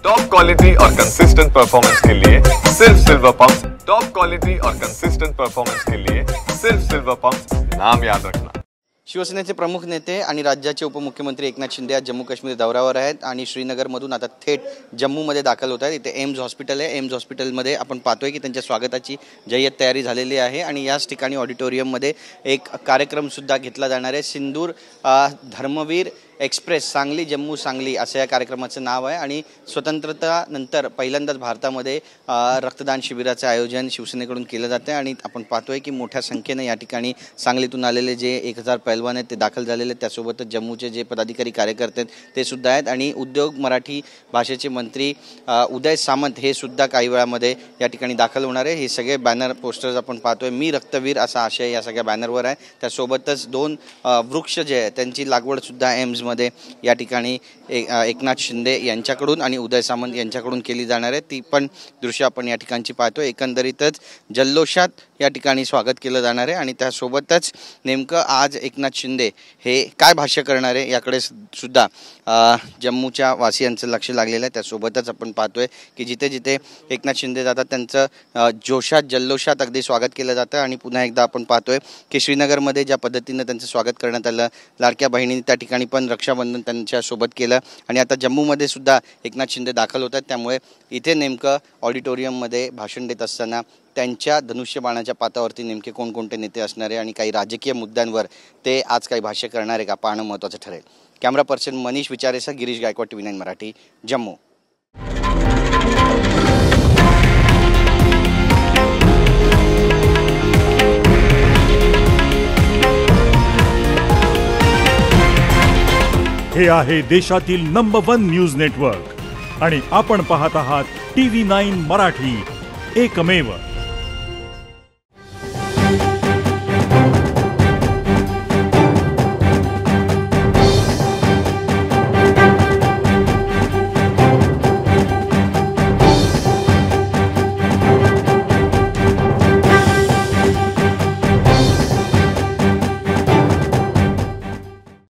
Top quality और consistent performance के लिए सिर्फ सिल्वर पंप। टॉप क्वालिटी और कंसिस्टेंट परफॉर्मेंस के लिए सिर्फ सिल्वर पंप, नाम याद रखना। शिवसेनेचे प्रमुख नेते आणि राज्याचे उपमुख्यमंत्री एकनाथ शिंदे आज जम्मू काश्मीर दौऱ्यावर आहेत आणि श्रीनगरमधून आता थेट जम्मूमध्ये दाखल होत आहेत। इथे एम्स हॉस्पिटल आहे। एम्स हॉस्पिटलमध्ये आपण पाहतोय की त्यांच्या स्वागताची जय्यत तयारी झालेली आहे आणि याच ठिकाणी ऑडिटोरियममध्ये एक कार्यक्रमसुद्धा घेतला जाणार आहे। सिंदूर धर्मवीर एक्सप्रेस सांगली जम्मू सांगली असं या कार्यक्रमाचं नाव आहे आणि स्वतंत्रतानंतर पहिल्यांदाच भारतामध्ये रक्तदान शिबिराचं आयोजन शिवसेनेकडून केलं जातं आणि आपण पाहतोय की मोठ्या संख्येने या ठिकाणी सांगलीतून आलेले जे 1000 पैलवान आहेत ते दाखल झालेले आहेत। त्यासोबतच जम्मूचे जे पदाधिकारी कार्यकर्ते आहेत ते सुद्धा आहेत आणि उद्योग मराठी भाषेचे मंत्री उदय सामंत हे सुद्धा काही वेळामध्ये या ठिकाणी दाखल होणार आहे। हे सगळे बॅनर पोस्टर्स आपण पाहतोय। मी रक्तवीर असा आशय या सगळ्या बॅनरवर आहे। त्यासोबतच 2 वृक्ष जे आहे त्यांची लागवड सुद्धा एम्स मध्ये या ठिकाणी एकनाथ शिंदे यांच्याकडून आणि उदय सामंत यांच्याकडून केली जाणार आहे। ती पण दृश्य आपण या ठिकाणची पाहतोय। एकंदरीतच जल्लोषात या ठिकाणी स्वागत केलं जाणार आहे आणि त्यासोबतच नेमकं आज एकनाथ शिंदे हे काय भाष्य करणार आहे याकडे सुद्धा जम्मूच्या वासियांचं लक्ष लागलेलं आहे। त्यासोबतच आपण पाहतोय की जिथे जिथे एकनाथ शिंदे जातात त्यांचं जोशात जल्लोषात अगदी स्वागत केलं जातं आणि पुन्हा एकदा आपण पाहतोय की श्रीनगरमध्ये ज्या पद्धतीने त्यांचं स्वागत करण्यात आलं, लाडक्या बहिणींनी त्या ठिकाणी पण रक्षाबंधन त्यांच्यासोबत केलं आणि आता जम्मूमध्ये सुद्धा एकनाथ शिंदे दाखल होतात। त्यामुळे इथे नेमकं ऑडिटोरियममध्ये भाषण देत असताना त्यांच्या धनुष्यबाणाच्या पातावरती नेमके कोणकोणते नेते असणार आहे आणि काही राजकीय मुद्द्यांवर ते आज काही भाष्य करणार आहे का पाहणं महत्त्वाचं ठरेल। कॅमेरा पर्सन मनीष विचारेसह गिरीश गायकवाड, TV9 मराठी, जम्मू। हे आहे देशातील नंबर 1 न्यूज नेटवर्क आणि आपण पाहत आहात TV9 मराठी, एकमेव।